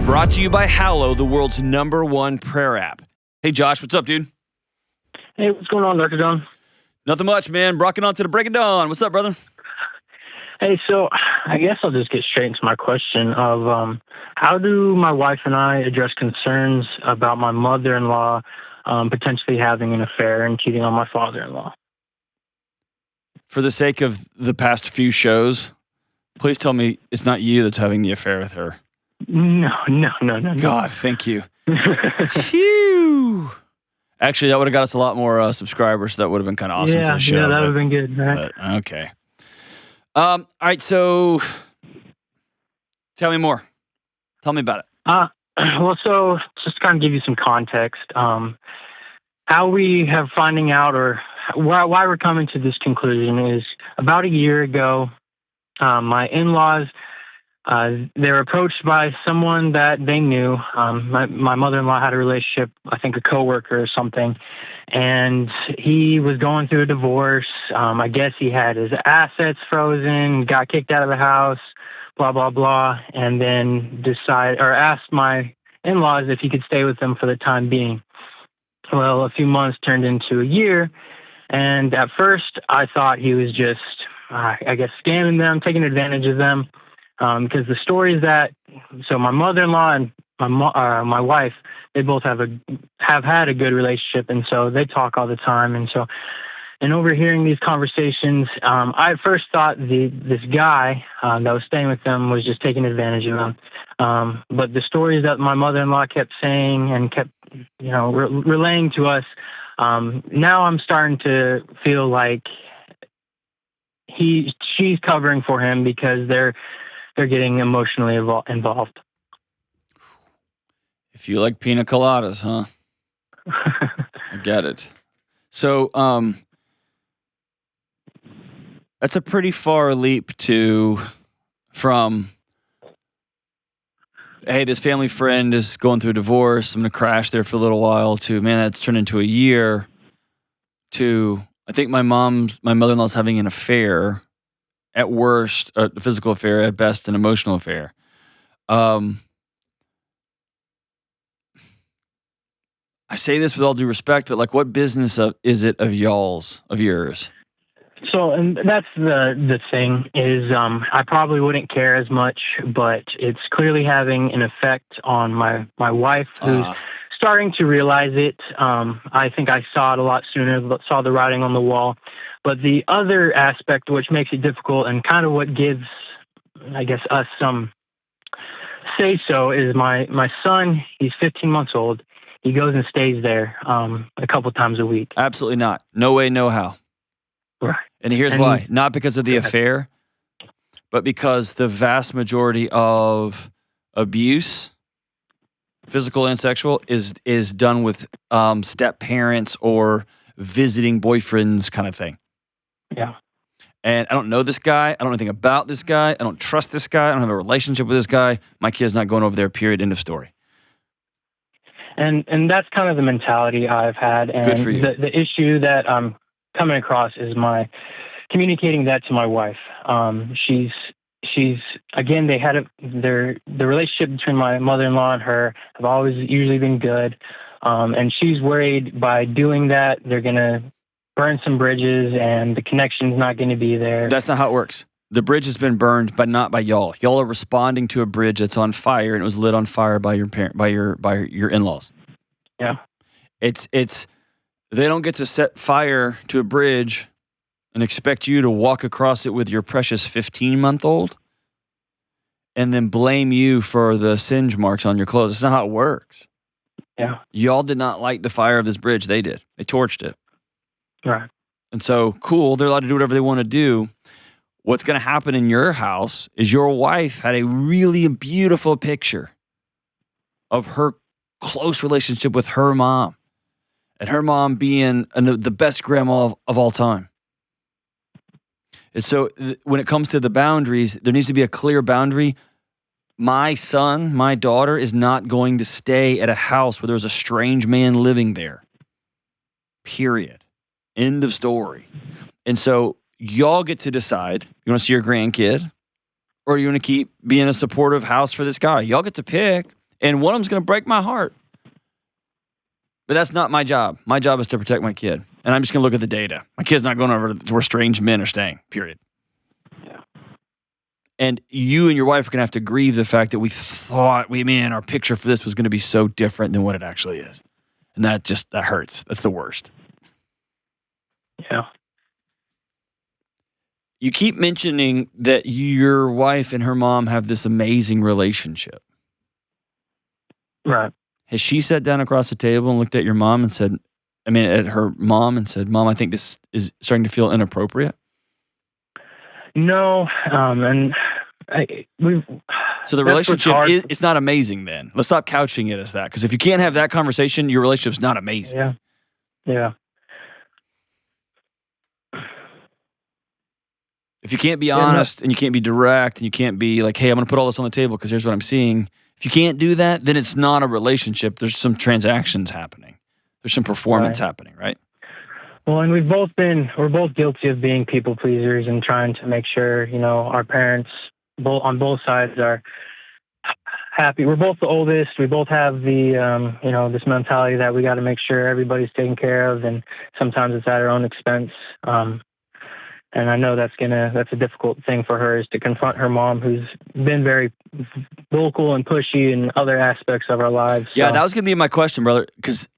brought to you by Hallow, the world's #1 prayer app. Hey, Josh, what's up, dude? Hey, what's going on, Dr. Don? Nothing much, man. Rocking on to the break of dawn. What's up, brother? Hey, so I guess I'll just get straight into my question of how do my wife and I address concerns about my mother-in-law potentially having an affair and cheating on my father-in-law? For the sake of the past few shows, please tell me it's not you that's having the affair with her. No. God, thank you. Phew. Actually, that would have got us a lot more subscribers. So that would have been kind of awesome for the show. Yeah, that would have been good, right? But, okay. All right, so tell me more. Tell me about it. Well, so just to kind of give you some context, how we have finding out or why we're coming to this conclusion is about a year ago, my in-laws, they were approached by someone that they knew. My mother-in-law had a relationship, I think a coworker or something, and he was going through a divorce. I guess he had his assets frozen, got kicked out of the house, blah, blah, blah, and then asked my in-laws if he could stay with them for the time being. Well, a few months turned into a year, and at first I thought he was just, I guess, scamming them, taking advantage of them. Because the stories so my mother-in-law and my wife, they both have had a good relationship, and so they talk all the time. And overhearing these conversations, I at first thought this guy that was staying with them was just taking advantage of them. But the stories that my mother-in-law kept saying and kept, relaying to us, now I'm starting to feel like she's covering for him because they're getting emotionally involved. If you like pina coladas, huh? I get it. So, that's a pretty far leap from, hey, this family friend is going through a divorce, I'm going to crash there for a little while, to, man, that's turned into a year, to, I think my mother-in-law's having an affair. At worst, a physical affair. At best, an emotional affair. I say this with all due respect, but like, what business is it of yours? So, and that's the thing is, I probably wouldn't care as much, but it's clearly having an effect on my wife, who's starting to realize it. I think I saw it a lot sooner, saw the writing on the wall. But the other aspect, which makes it difficult and kind of what gives, I guess, us some say-so, is my son. He's 15 months old. He goes and stays there a couple times a week. Absolutely not. No way, no how. Right. And here's why. Not because of the affair, but because the vast majority of abuse, physical and sexual, is done with step-parents or visiting boyfriends kind of thing. Yeah. And I don't know this guy. I don't know anything about this guy. I don't trust this guy. I don't have a relationship with this guy. My kid's not going over there, period, end of story. And that's kind of the mentality I've had. And good for you. The issue that I'm coming across is my communicating that to my wife. She's again, they had the relationship between my mother-in-law and her have always usually been good. And she's worried by doing that, they're going to burn some bridges and the connection's not going to be there. That's not how it works. The bridge has been burned, but not by y'all. Y'all are responding to a bridge that's on fire, and it was lit on fire by your your in-laws. Yeah. It's they don't get to set fire to a bridge and expect you to walk across it with your precious 15-month-old and then blame you for the singe marks on your clothes. That's not how it works. Yeah. Y'all did not light the fire of this bridge. They did. They torched it. Right. And so, cool, they're allowed to do whatever they want to do. What's going to happen in your house is your wife had a really beautiful picture of her close relationship with her mom, and her mom being the best grandma of all time. And so when it comes to the boundaries, there needs to be a clear boundary. My son, my daughter is not going to stay at a house where there's a strange man living there. Period. End of story. And so y'all get to decide, you want to see your grandkid or you want to keep being a supportive house for this guy. Y'all get to pick. And one of them's going to break my heart. But that's not my job. My job is to protect my kid. And I'm just going to look at the data. My kid's not going over to where strange men are staying, period. Yeah. And you and your wife are going to have to grieve the fact that we thought, our picture for this was going to be so different than what it actually is. And that hurts. That's the worst. Yeah. You keep mentioning that your wife and her mom have this amazing relationship. Right. Has she sat down across the table and looked at your mom and said, at her mom and said, Mom, I think this is starting to feel inappropriate? No. So the relationship, it's not amazing then. Let's stop couching it as that. Because if you can't have that conversation, your relationship's not amazing. Yeah. Yeah. If you can't be honest and you can't be direct and you can't be like, hey, I'm going to put all this on the table because here's what I'm seeing. If you can't do that, then it's not a relationship. There's some transactions happening. There's some performance happening, right? Well, and we're both guilty of being people pleasers and trying to make sure, our parents on both sides are happy. We're both the oldest. We both have the, this mentality that we got to make sure everybody's taken care of. And sometimes it's at our own expense. And I know that's a difficult thing for her, is to confront her mom, who's been very vocal and pushy in other aspects of our lives. Yeah, that was going to be my question, brother, because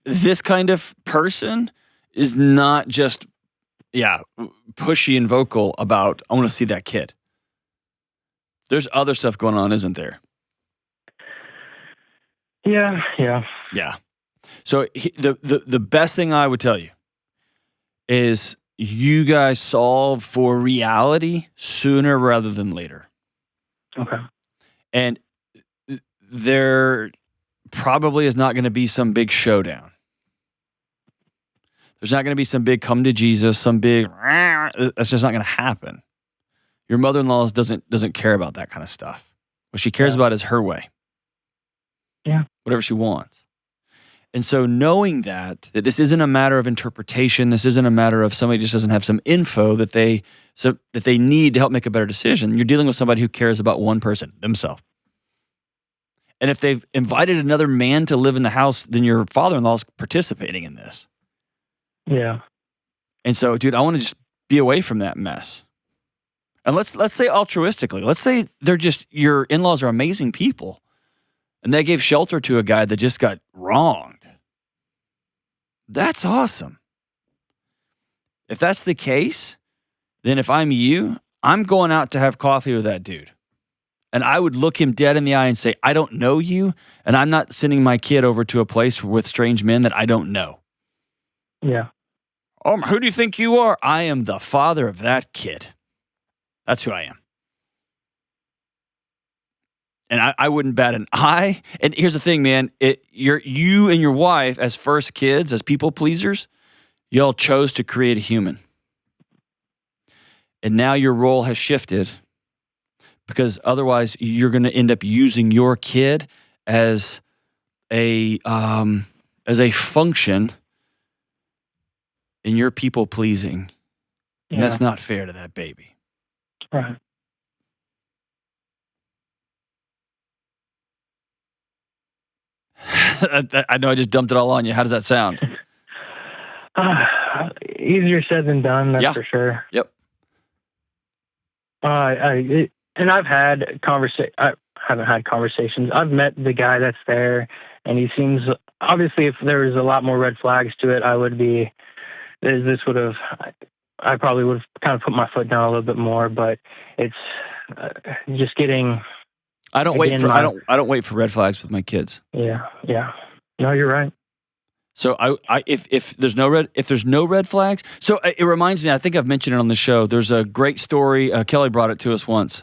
this kind of person is not just, pushy and vocal about, I want to see that kid. There's other stuff going on, isn't there? Yeah. Yeah. So the best thing I would tell you is you guys solve for reality sooner rather than later. Okay. And there probably is not going to be some big showdown. There's not going to be some big come to Jesus, some big, that's just not going to happen. Your mother-in-law doesn't care about that kind of stuff. What she cares about is her way. Yeah. Whatever she wants. And so knowing that this isn't a matter of interpretation, this isn't a matter of somebody just doesn't have some info that they need to help make a better decision. You're dealing with somebody who cares about one person, themselves. And if they've invited another man to live in the house, then your father-in-law is participating in this. Yeah. And so, dude, I want to just be away from that mess. And let's say altruistically, let's say your in-laws are amazing people, and they gave shelter to a guy that just got wronged. That's awesome. If that's the case, then if I'm you, I'm going out to have coffee with that dude. And I would look him dead in the eye and say, I don't know you, and I'm not sending my kid over to a place with strange men that I don't know. Yeah. Oh, who do you think you are? I am the father of that kid. That's who I am. And I wouldn't bat an eye. And here's the thing, man. You and your wife, as first kids, as people pleasers, y'all chose to create a human. And now your role has shifted, because otherwise you're going to end up using your kid as a function in your people pleasing. And that's not fair to that baby. Right. I know I just dumped it all on you. How does that sound? Easier said than done, that's for sure. Yep. And I've had I haven't had conversations. I've met the guy that's there, and he seems, obviously, if there was a lot more red flags to it, I probably would have kind of put my foot down a little bit more. But it's just getting. I don't wait for red flags with my kids. Yeah. No, you're right. So if there's no red flags, so it reminds me. I think I've mentioned it on the show. There's a great story. Kelly brought it to us once.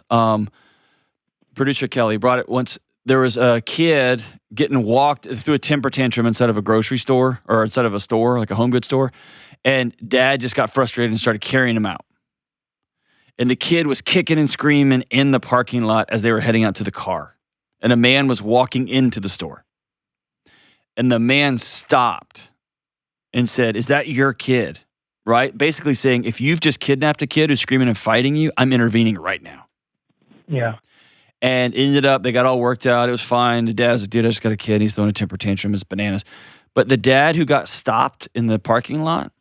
Producer Kelly brought it once. There was a kid getting walked through a temper tantrum inside of a grocery store, or inside of a store, like a home goods store, and Dad just got frustrated and started carrying him out. And the kid was kicking and screaming in the parking lot as they were heading out to the car. And a man was walking into the store. And the man stopped and said, "Is that your kid?" Right? Basically saying, if you've just kidnapped a kid who's screaming and fighting you, I'm intervening right now. Yeah. And ended up, they got all worked out. It was fine. The dad's like, dude, I just got a kid. He's throwing a temper tantrum. It's bananas. But the dad who got stopped in the parking lot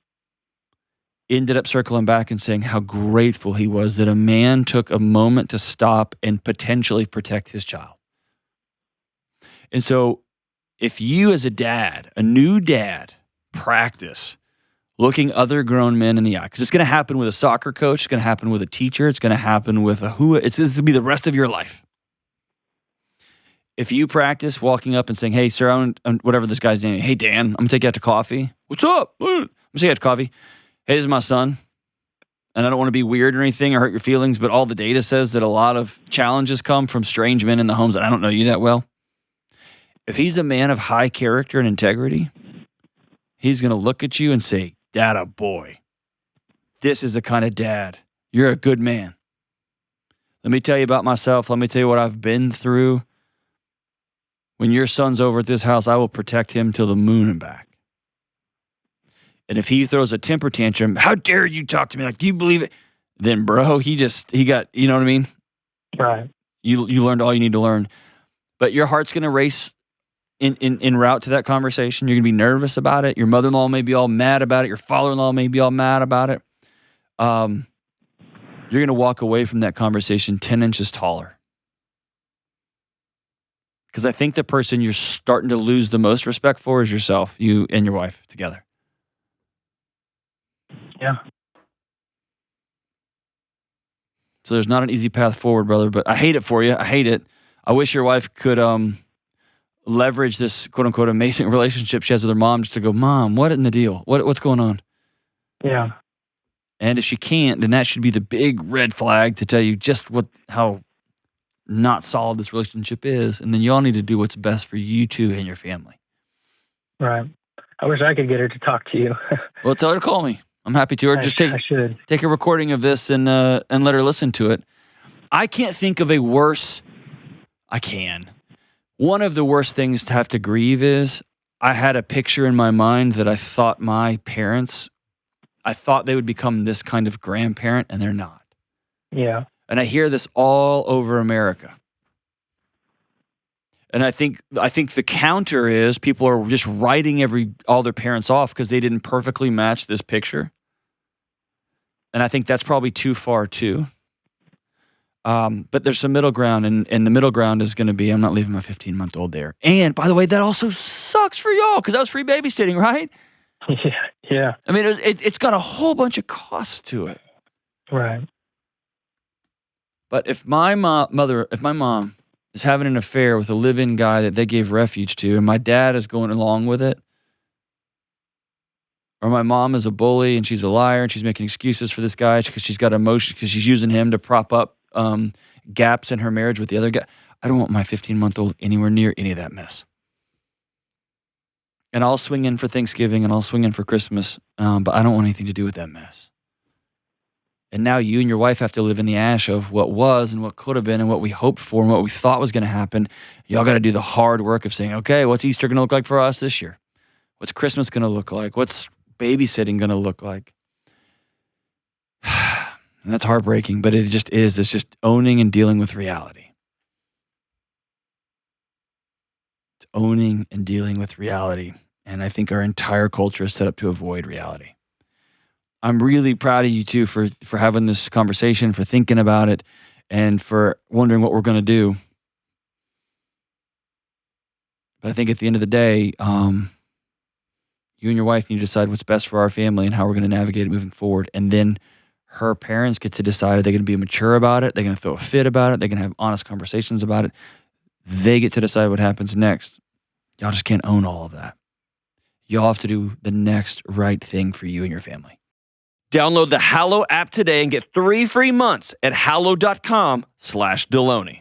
ended up circling back and saying how grateful he was that a man took a moment to stop and potentially protect his child. And so if you as a dad, a new dad, practice looking other grown men in the eye, because it's going to happen with a soccer coach, it's going to happen with a teacher, it's going to happen with it's going to be the rest of your life. If you practice walking up and saying, hey, sir, whatever this guy's name, hey, Dan, I'm going to take you out to coffee. What's up? I'm going to take you out to coffee. Hey, this is my son. And I don't want to be weird or anything or hurt your feelings, but all the data says that a lot of challenges come from strange men in the homes that I don't know you that well. If he's a man of high character and integrity, he's going to look at you and say, Dada boy, this is the kind of dad. You're a good man. Let me tell you about myself. Let me tell you what I've been through. When your son's over at this house, I will protect him till the moon and back. And if he throws a temper tantrum, how dare you talk to me? Like, do you believe it? Then, bro, he got, you know what I mean? Right. You learned all you need to learn. But your heart's going to race in route to that conversation. You're going to be nervous about it. Your mother-in-law may be all mad about it. Your father-in-law may be all mad about it. You're going to walk away from that conversation 10 inches taller. Because I think the person you're starting to lose the most respect for is yourself, you and your wife together. Yeah. So there's not an easy path forward, brother, but I hate it for you. I hate it. I wish your wife could leverage this quote-unquote amazing relationship she has with her mom just to go, Mom, what in the deal? What's going on? Yeah. And if she can't, then that should be the big red flag to tell you just how not solid this relationship is. And then you all need to do what's best for you two and your family. Right. I wish I could get her to talk to you. Well, tell her to call me. I'm happy to. Or just take a recording of this and let her listen to it. I can't think of a worse. I can. One of the worst things to have to grieve is I had a picture in my mind that I thought my parents, I thought they would become this kind of grandparent, and they're not. Yeah. And I hear this all over America. And I think the counter is people are just writing all their parents off because they didn't perfectly match this picture. And I think that's probably too far too. But there's some middle ground, and the middle ground is going to be I'm not leaving my 15-month-old there. And by the way, that also sucks for y'all because that was free babysitting, right? Yeah. I mean, it's got a whole bunch of costs to it. Right. But if my mom is having an affair with a live-in guy that they gave refuge to, and my dad is going along with it, or my mom is a bully and she's a liar and she's making excuses for this guy because she's got emotion because she's using him to prop up gaps in her marriage with the other guy. I don't want my 15-month-old anywhere near any of that mess. And I'll swing in for Thanksgiving and I'll swing in for Christmas, but I don't want anything to do with that mess. And now you and your wife have to live in the ash of what was and what could have been and what we hoped for and what we thought was going to happen. Y'all got to do the hard work of saying, okay, what's Easter going to look like for us this year? What's Christmas going to look like? What's babysitting going to look like? And that's heartbreaking, but it just is. It's just owning and dealing with reality. It's owning and dealing with reality. And I think our entire culture is set up to avoid reality. I'm really proud of you two for having this conversation, for thinking about it, and for wondering what we're going to do. But I think at the end of the day, you and your wife need to decide what's best for our family and how we're going to navigate it moving forward. And then her parents get to decide, are they going to be mature about it? They're going to throw a fit about it. They're going to have honest conversations about it. They get to decide what happens next. Y'all just can't own all of that. Y'all have to do the next right thing for you and your family. Download the Hallow app today and get 3 free months at hallow.com/Delony.